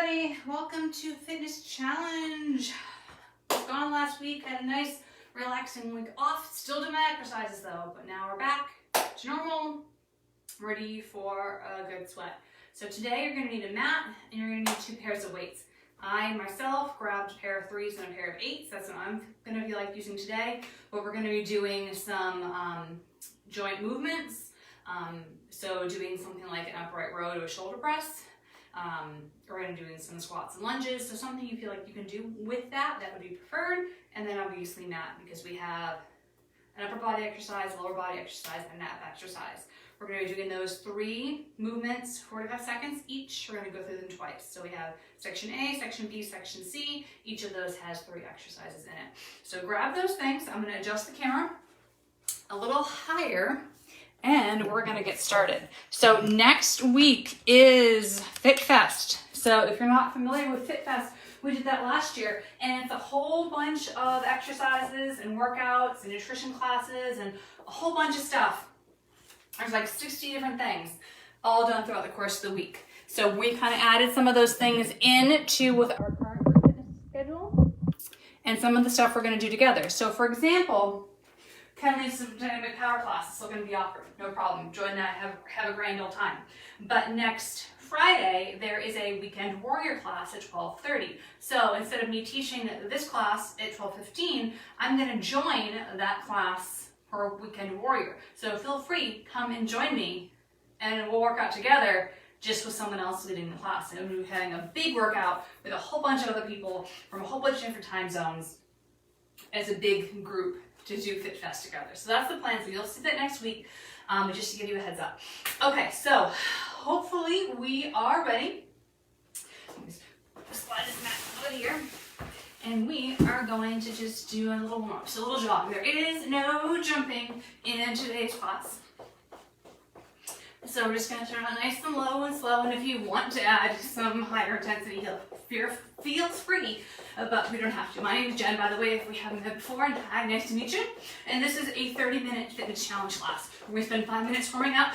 everybody, welcome to Fitness Challenge. Was gone last week, had a nice relaxing week off, still doing my exercises though, but now we're back to normal, ready for a good sweat. So today you're going to need a mat and you're going to need 2 pairs of weights. I myself grabbed a pair of 3s and a pair of 8s, that's what I'm going to be using today, but we're going to be doing some joint movements, so doing something like an upright row to a shoulder press. We're going to be doing some squats and lunges, so something you feel like you can do with that would be preferred, and then obviously mat, because we have an upper body exercise, lower body exercise, and a nap exercise. We're going to be doing those 3 movements, 45 seconds each. We're going to go through them twice. So we have section A, section B, section C. Each of those has 3 exercises in it. So grab those things. I'm going to adjust the camera a little higher, and we're going to get started. So next week is Fit Fest. So if you're not familiar with Fit Fest, we did that last year, and it's a whole bunch of exercises and workouts and nutrition classes and a whole bunch of stuff. There's like 60 different things, all done throughout the course of the week. So we kind of added some of those things into with our current fitness schedule and some of the stuff we're going to do together. So for example, Kenley's dynamic power class is still going to be offered, no problem. Join that, have a grand old time. But next Friday, there is a weekend warrior class at 12:30. So instead of me teaching this class at 12:15, I'm going to join that class for weekend warrior. So feel free, come and join me, and we'll work out together just with someone else leading the class. And we'll be having a big workout with a whole bunch of other people from a whole bunch of different time zones as a big group to do Fit Fest together. So that's the plan. So you'll see that next week, just to give you a heads up. Okay, so hopefully we are ready. Let me slide this mat over here. And we are going to just do a little warm up, so a little jog. There is no jumping in today's class. So we're just going to start out nice and low and slow. And if you want to add some higher intensity, feels free, but we don't have to. My name is Jen, by the way, if we haven't met before, and hi, nice to meet you. And this is a 30-minute fitness challenge class. We're going to spend 5 minutes warming up,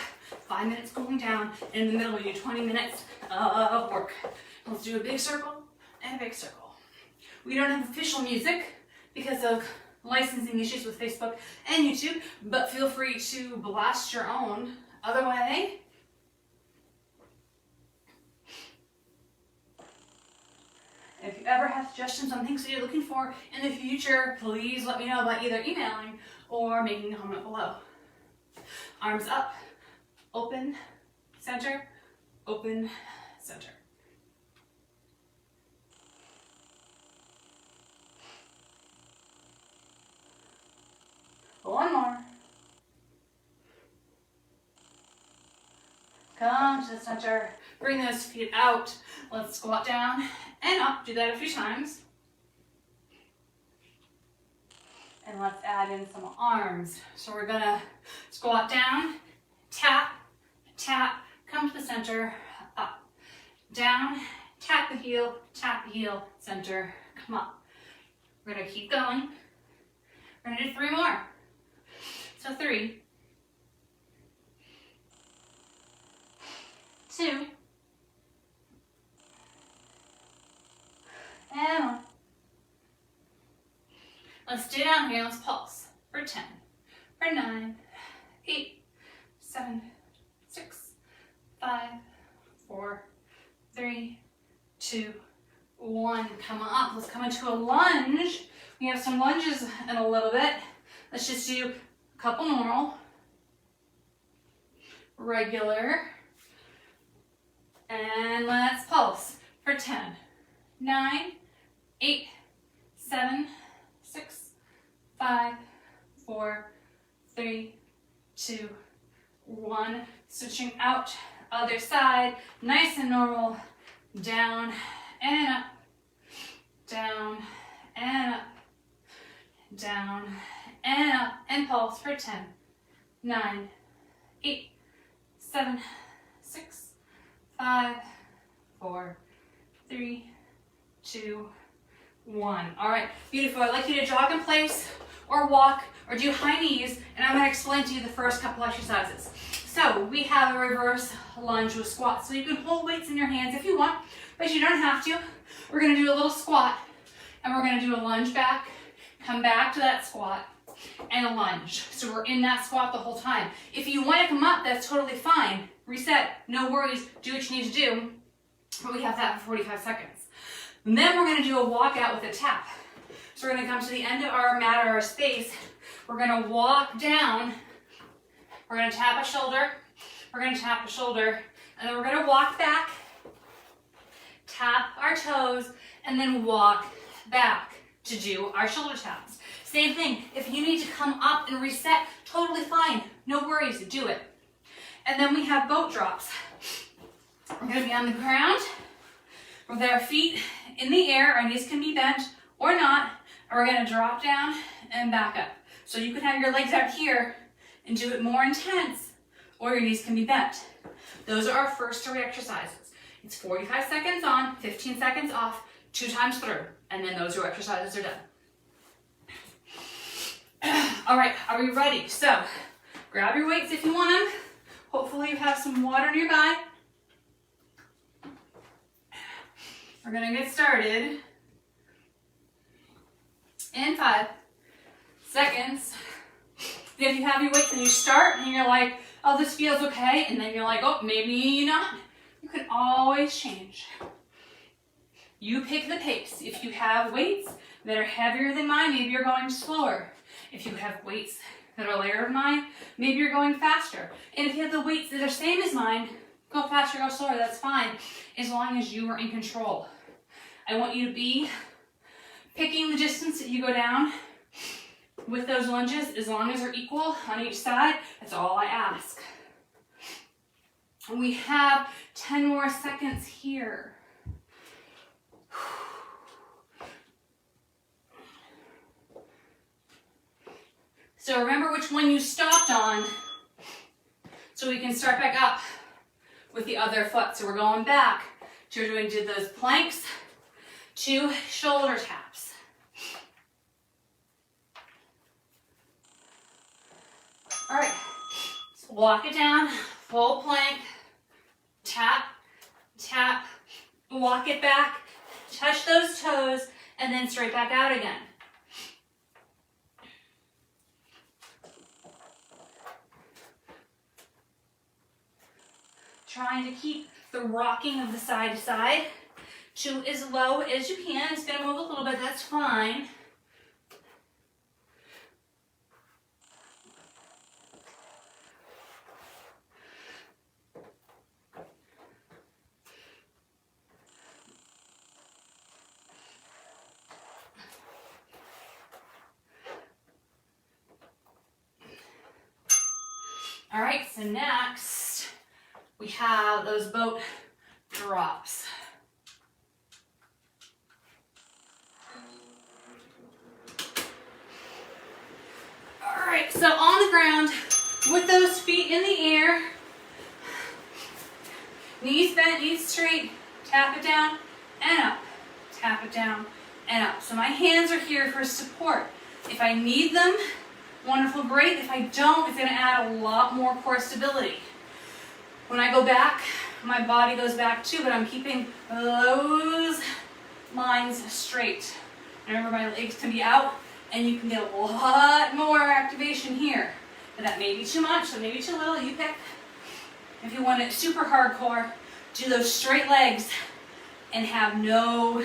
5 minutes cooling down, and in the middle we do 20 minutes of work. Let's do a big circle and a big circle. We don't have official music because of licensing issues with Facebook and YouTube, but feel free to blast your own. Other way. If you ever have suggestions on things that you're looking for in the future, please let me know by either emailing or making a comment below. Arms up, open, center, open, center. One more. Come to the center. Bring those feet out. Let's squat down and up. Do that a few times. And let's add in some arms. So we're gonna squat down, tap, tap, come to the center, up, down, tap the heel, center, come up. We're gonna keep going. We're gonna do 3 more. So 3, 2, and 1. Let's stay down here. Let's pulse for 10, for 9, 8, 7, 6, 5, 4, 3, 2, 1. Come up. Let's come into a lunge. We have some lunges in a little bit. Let's just do a couple normal, regular, and let's pulse for 10, 9, 8, 7, 6, 5, 4, 3, 2, 1. Switching out, other side, nice and normal, down and up, down and up, down and up, and pulse for 10, 9, 8, 7, 6, 5, 4, 3, 2, 1. All right, beautiful. I'd like you to jog in place or walk or do high knees, and I'm going to explain to you the first couple exercises. So we have a reverse lunge with squats. So you can hold weights in your hands if you want, but you don't have to. We're gonna do a little squat, and we're gonna do a lunge back, come back to that squat, and a lunge. So we're in that squat the whole time. If you wanna come up, that's totally fine. Reset, no worries, do what you need to do, but we have that for 45 seconds. And then we're gonna do a walkout with a tap. So we're gonna come to the end of our mat or our space. We're gonna walk down. We're gonna tap a shoulder. We're gonna tap a shoulder. And then we're gonna walk back, tap our toes, and then walk back to do our shoulder taps. Same thing, if you need to come up and reset, totally fine. No worries, do it. And then we have boat drops. We're gonna be on the ground with our feet in the air. Our knees can be bent or not. And we're gonna drop down and back up. So you can have your legs out here and do it more intense, or your knees can be bent. Those are our first 3 exercises. It's 45 seconds on, 15 seconds off, 2 times through, and then those 2 exercises are done. All right, are we ready? So grab your weights if you want them. Hopefully you have some water nearby. We're gonna get started in 5 seconds. If you have your weights and you start and you're like, oh, this feels okay, and then you're like, oh, maybe not, you can always change. You pick the pace. If you have weights that are heavier than mine, maybe you're going slower. If you have weights that are lighter than mine, maybe you're going faster. And if you have the weights that are same as mine, go faster, go slower, that's fine, as long as you are in control. I want you to be picking the distance that you go down with those lunges, as long as they're equal on each side. That's all I ask. And we have 10 more seconds here. So remember which one you stopped on, so we can start back up with the other foot. So we're going back to doing those planks to shoulder taps. All right, so walk it down, full plank, tap, tap, walk it back, touch those toes, and then straight back out again. Trying to keep the rocking of the side to side to as low as you can. It's going to move a little bit, that's fine. All right, so next we have those boat drops. All right, so on the ground with those feet in the air, knees bent, knees straight, tap it down and up, tap it down and up. So my hands are here for support. If I need them, wonderful, great. If I don't, it's going to add a lot more core stability. When I go back, my body goes back too, but I'm keeping those lines straight. Remember, my legs can be out, and you can get a lot more activation here. But that may be too much, so maybe too little, you pick. If you want it super hardcore, do those straight legs and have no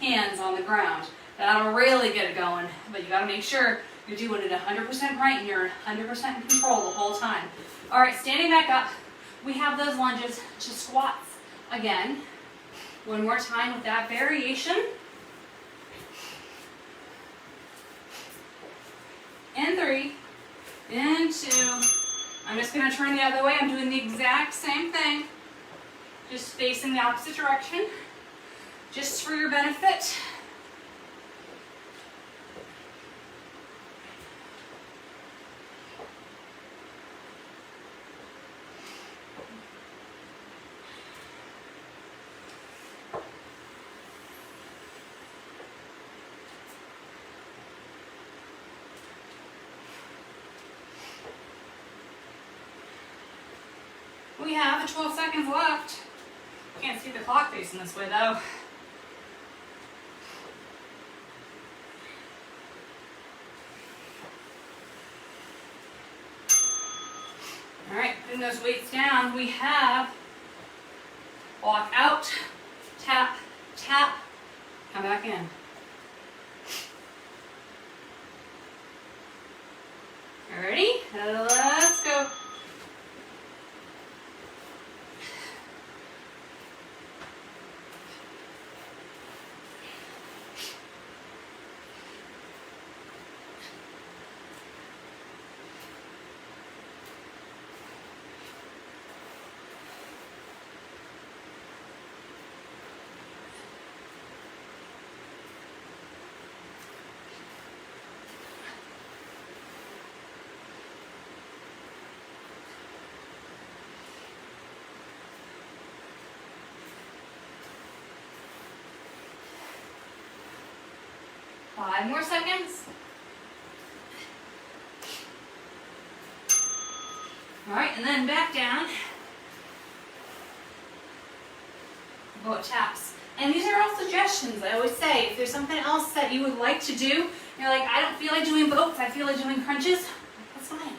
hands on the ground. That'll really get it going, but you gotta make sure you're doing it 100% right and you're 100% in control the whole time. All right, standing back up, we have those lunges to squats again. One more time with that variation. And 3, and 2. I'm just gonna turn the other way. I'm doing the exact same thing, just facing the opposite direction, just for your benefit. We have 12 seconds left. Can't see the clock facing this way though. All right, putting those weights down, we have walk out, tap, tap, come back in. Ready? Let's go. Five more seconds. All right, and then back down. Boat taps. And these are all suggestions. I always say, if there's something else that you would like to do, you're like, I don't feel like doing boats, I feel like doing crunches, that's fine.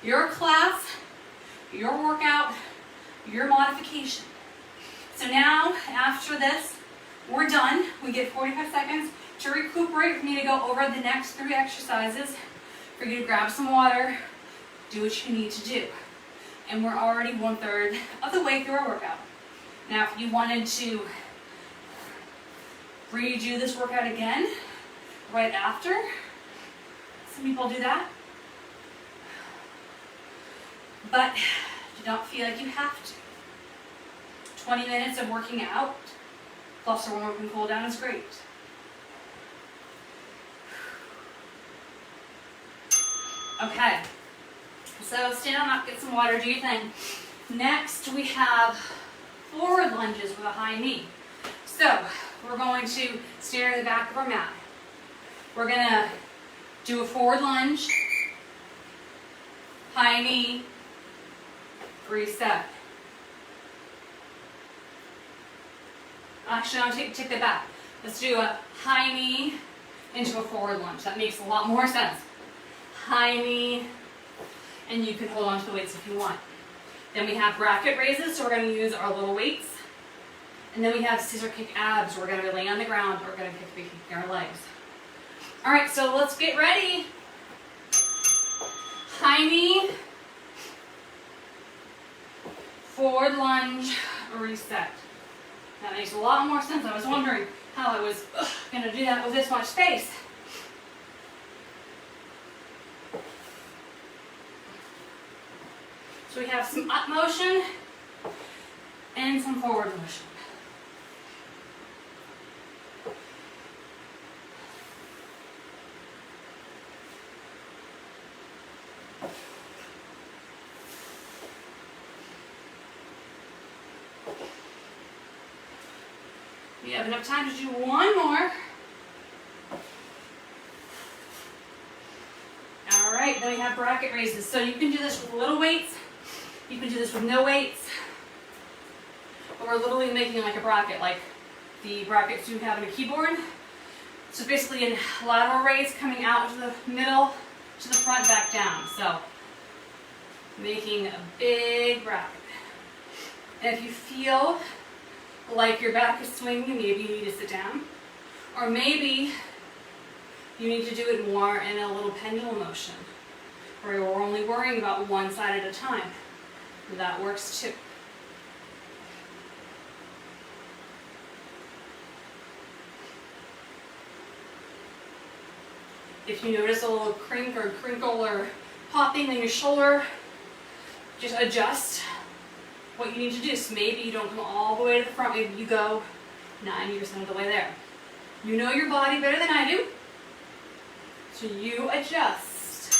Your class, your workout, your modification. So now, after this, we're done. We get 45 seconds to recuperate, for me to go over the next 3 exercises, for you to grab some water, do what you need to do. And we're already 1/3 of the way through our workout. Now, if you wanted to redo this workout again right after, some people do that, but you don't feel like you have to. 20 minutes of working out plus a warm-up and cool down is great. Okay, so stand up, get some water, do your thing. Next, we have forward lunges with a high knee. So, we're going to stand in the back of our mat. We're going to do a forward lunge, high knee, reset. Actually, I'll take that back. Let's do a high knee into a forward lunge. That makes a lot more sense. High knee, and you can hold on to the weights if you want. Then we have bracket raises, so we're going to use our little weights. And then we have scissor kick abs. We're going to be laying on the ground. We're going to be kicking our legs. All right, so let's get ready. High knee, forward lunge, reset. That makes a lot more sense. I was wondering how I was going to do that with this much space. So we have some up motion and some forward motion. We have enough time to do one more. All right, then we have bracket raises. So you can do this with little weights. You can do this with no weights. But we're literally making like a bracket, like the brackets you have in a keyboard. So basically a lateral raise coming out to the middle, to the front, back down. So making a big bracket. And if you feel like your back is swinging, maybe you need to sit down. Or maybe you need to do it more in a little pendulum motion, where we're only worrying about one side at a time. That works too. If you notice a little crink or crinkle or popping in your shoulder, just adjust what you need to do. So maybe you don't come all the way to the front, maybe you go 90% of the way there. You know your body better than I do, so you adjust.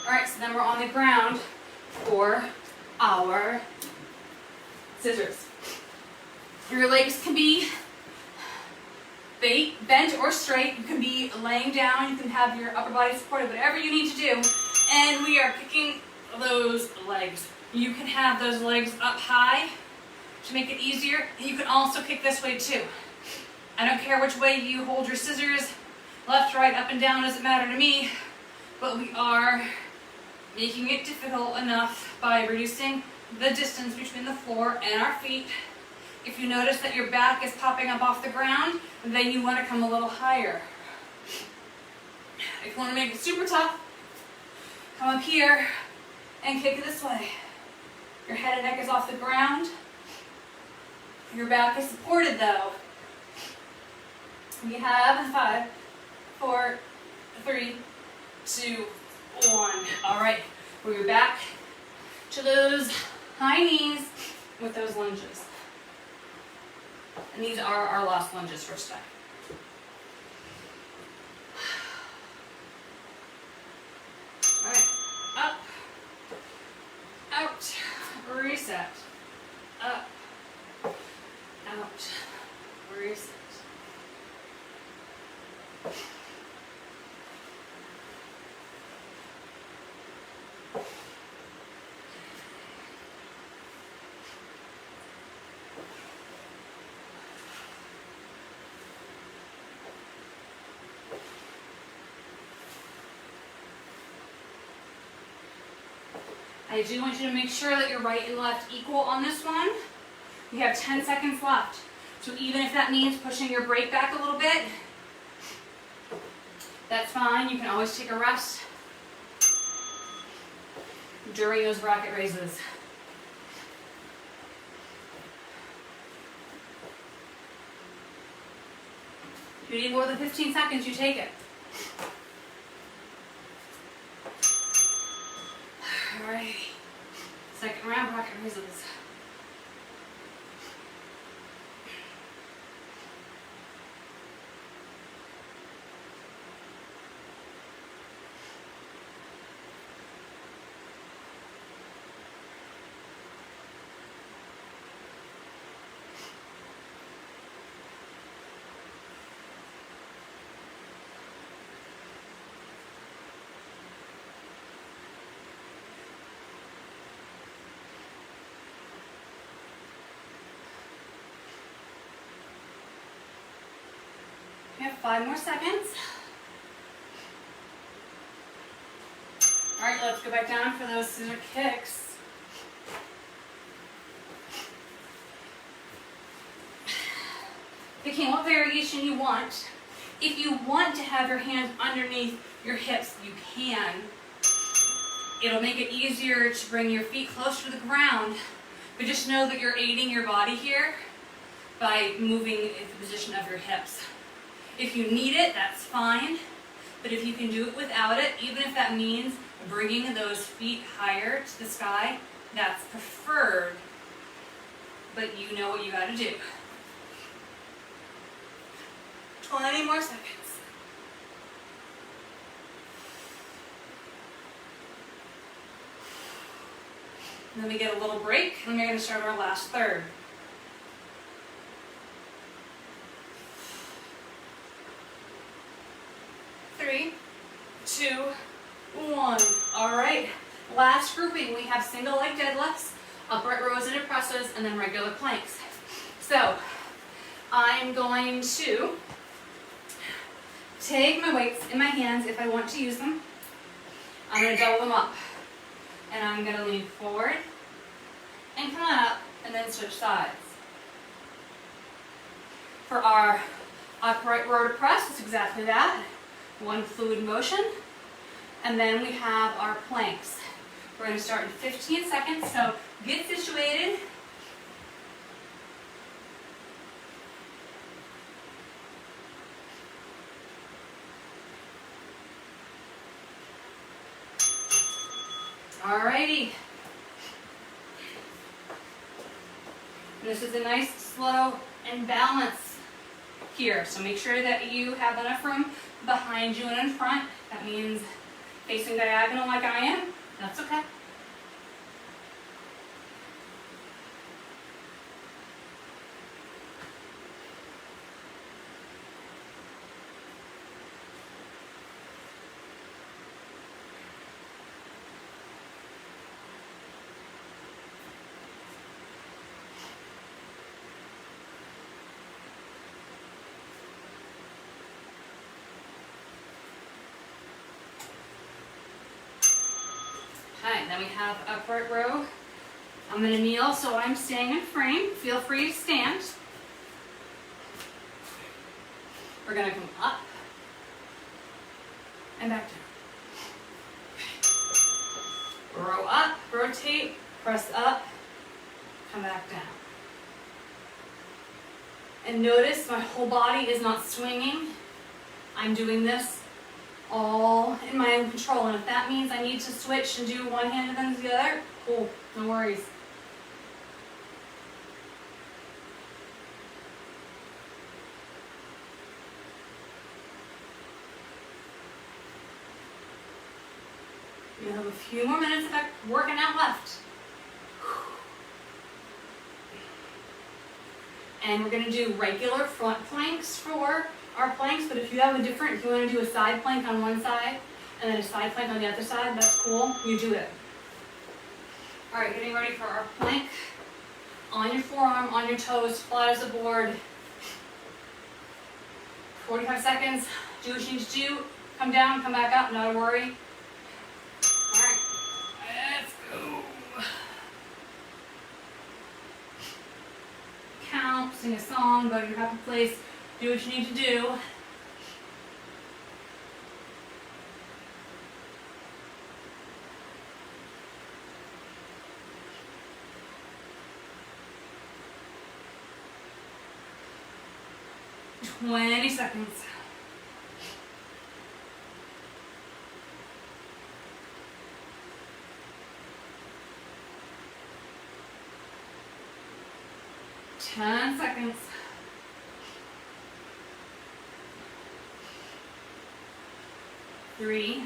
All right, so then we're on the ground for our scissors. Your legs can be bent or straight. You can be laying down. You can have your upper body supported, whatever you need to do. And we are kicking those legs. You can have those legs up high to make it easier. You can also kick this way too. I don't care which way you hold your scissors, left, right, up and down, doesn't matter to me, but we are making it difficult enough by reducing the distance between the floor and our feet. If you notice that your back is popping up off the ground, then you want to come a little higher. If you want to make it super tough, come up here and kick this way. Your head and neck is off the ground. Your back is supported though. We have 5, 4, 3, 2, 1. All right, we're back to those high knees with those lunges. And these are our last lunges for today. All right, up, out, reset, up, out, reset. I do want you to make sure that your right and left equal on this one. We have 10 seconds left. So even if that means pushing your brake back a little bit, that's fine. You can always take a rest during those bracket raises. If you need more than 15 seconds, you take it. All right, second round bracket raises. We have 5 more seconds. All right, let's go back down for those scissor kicks. Picking what variation you want. If you want to have your hands underneath your hips, you can. It'll make it easier to bring your feet closer to the ground, but just know that you're aiding your body here by moving the position of your hips. If you need it, that's fine, but if you can do it without it, even if that means bringing those feet higher to the sky, that's preferred, but you know what you gotta do. 20 more seconds. And then we get a little break, and we're gonna start our last third. 3, 2, 1. All right, last grouping, we have single leg deadlifts, upright rows and presses, and then regular planks. So I'm going to take my weights in my hands if I want to use them. I'm going to double them up, and I'm going to lean forward and come up, and then switch sides. For our upright row to press, it's exactly that. One fluid motion, and then we have our planks. We're going to start in 15 seconds, so get situated. Alrighty. And this is a nice, slow, and balance here, so make sure that you have enough room behind you and in front. That means facing diagonal like I am. That's okay. Okay, then we have upright row. I'm gonna kneel so I'm staying in frame. Feel free to stand. We're gonna come up and back down. Row up, rotate, press up, come back down. And notice my whole body is not swinging. I'm doing this all in my own control. And if that means I need to switch and do one hand and then the other, cool, no worries. We have a few more minutes of working out left. And we're gonna do regular front planks for our planks, but if you have a different, if you wanna do a side plank on one side and then a side plank on the other side, that's cool, you do it. All right, getting ready for our plank. On your forearm, on your toes, flat as a board. 45 seconds, do what you need to do. Come down, come back up, not a worry. All right, let's go. Count, sing a song, go to your happy place, do what you need to do. Twenty seconds. Ten seconds. 3,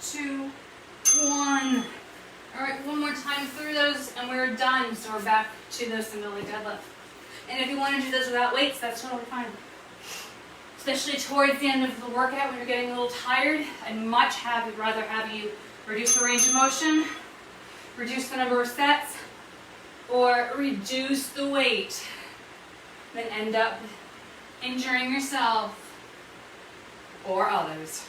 2, 1. All right, one more time through those and we're done. So we're back to the single leg deadlift. And if you want to do this without weights, that's totally fine. Especially towards the end of the workout when you're getting a little tired, I'd rather have you reduce the range of motion, reduce the number of sets, or reduce the weight than end up injuring yourself or others.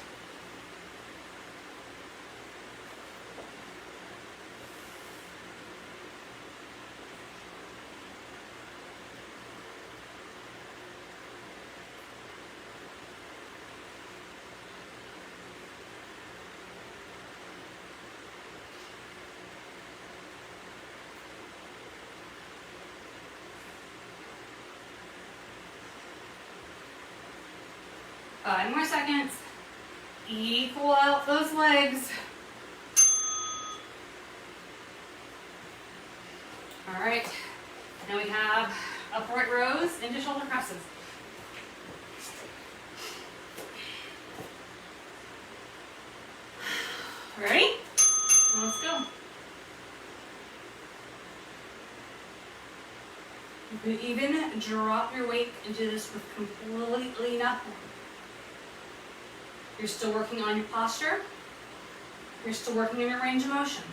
Five more seconds. Equal out those legs. All right. Now we have upright rows into shoulder presses. Ready? Let's go. You can even drop your weight into this with completely nothing. You're still working on your posture. You're still working on your range of motion.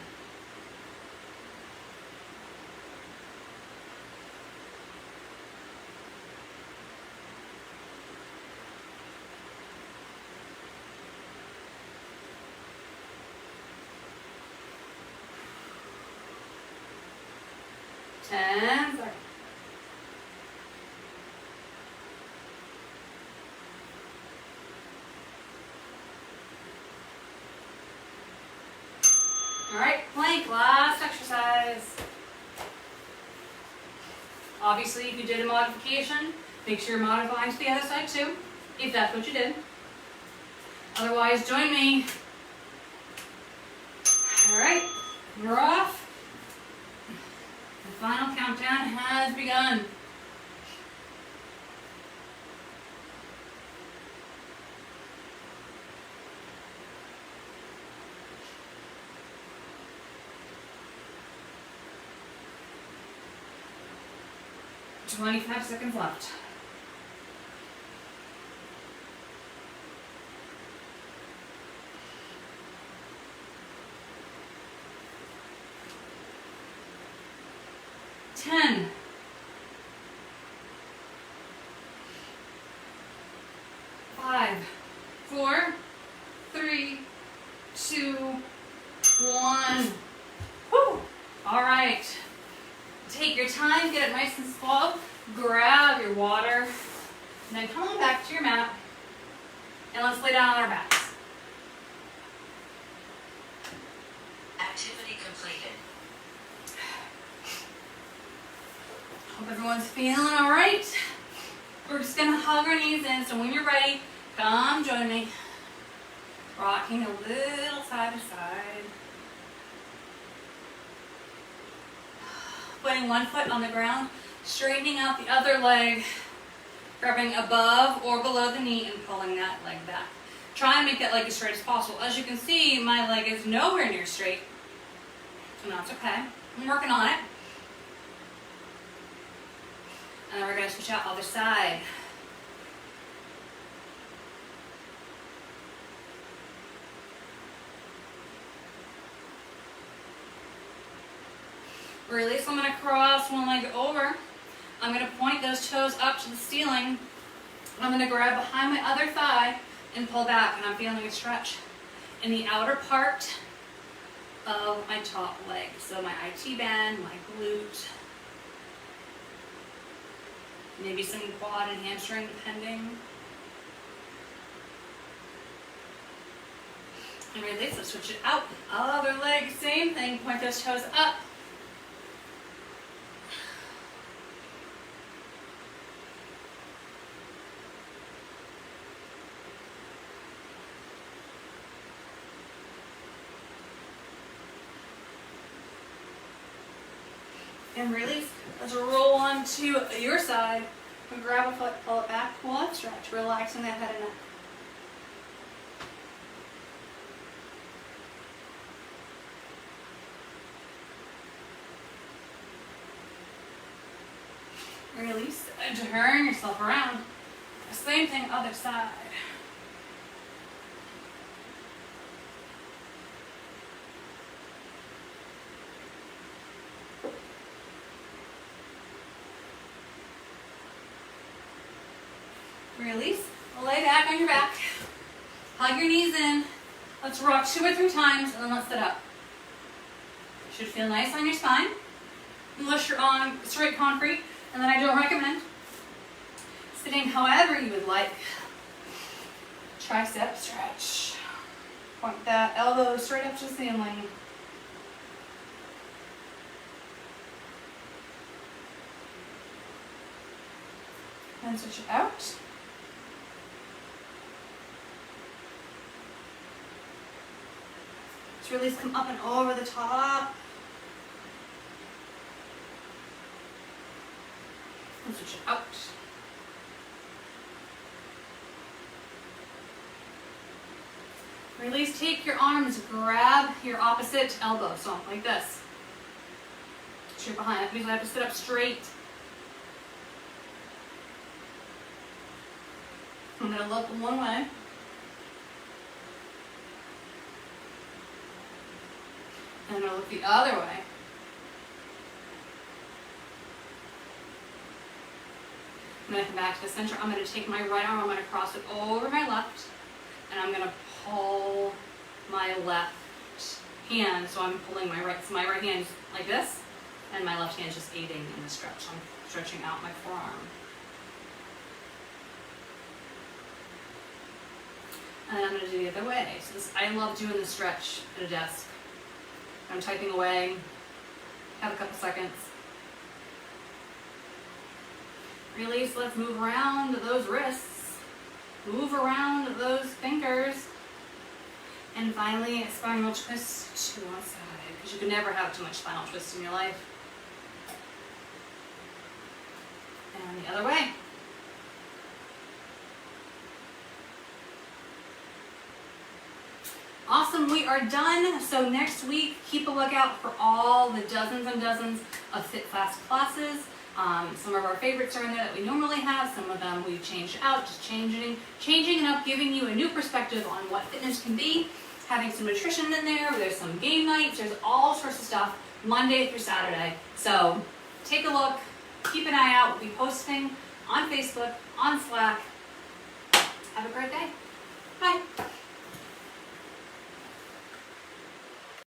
Ten. All right, plank, last exercise. Obviously, if you did a modification, make sure you're modifying to the other side too, if that's what you did. Otherwise, join me. All right, we're off. The final countdown has begun. Twenty-five seconds left. Ten. 5, 4, 3, 2, 1. Take your time, get it nice and slow. Grab your water, and then come on back to your mat, and let's lay down on our backs. Activity completed. Hope everyone's feeling all right. We're just gonna hug our knees in, so when you're ready, come join me. Rocking a little side to side. Putting one foot on the ground, straightening out the other leg, grabbing above or below the knee and pulling that leg back. Try and make that leg as straight as possible. As you can see, my leg is nowhere near straight, and that's okay. I'm working on it. And then we're gonna switch out other side. Release, I'm gonna cross one leg over. I'm gonna point those toes up to the ceiling. I'm gonna grab behind my other thigh and pull back, and I'm feeling a stretch in the outer part of my top leg. So my IT band, my glute, maybe some quad and hamstring depending. And release, let's switch it out. Other leg, same thing, point those toes up. And release. Let's roll on to your side. And grab a foot, pull it back, pull up, stretch, relaxing that head and neck. Release and turn yourself around. Same thing, other side. Release, lay back on your back, hug your knees in. Let's rock 2 or 3 times, and then let's sit up. Should feel nice on your spine, unless you're on straight concrete, and then I don't recommend sitting however you would like. Tricep stretch. Point that elbow straight up to the ceiling. And switch it out. Release, come up and over the top. And switch it out. Release, take your arms, grab your opposite elbow, so like this. Straight behind it. Usually I have to sit up straight. I'm going to look one way. And I'm going to look the other way. I'm going to come back to the center. I'm going to take my right arm, I'm going to cross it over my left, and I'm going to pull my left hand. So I'm pulling my right, so my right hand is like this, and my left hand is just aiding in the stretch. I'm stretching out my forearm. And I'm going to do the other way. So this, I love doing the stretch at a desk. I'm typing away, have a couple seconds. Release, let's move around those wrists. Move around those fingers. And finally, a spinal twist to one side, because you can never have too much spinal twist in your life. And the other way. Awesome, we are done. So next week, keep a lookout for all the dozens and dozens of Fit Class classes. Some of our favorites are in there that we normally have. Some of them we've changed out, just changing it up, giving you a new perspective on what fitness can be. Having some nutrition in there. There's some game nights. There's all sorts of stuff Monday through Saturday. So take a look. Keep an eye out. We'll be posting on Facebook, on Slack. Have a great day. Bye.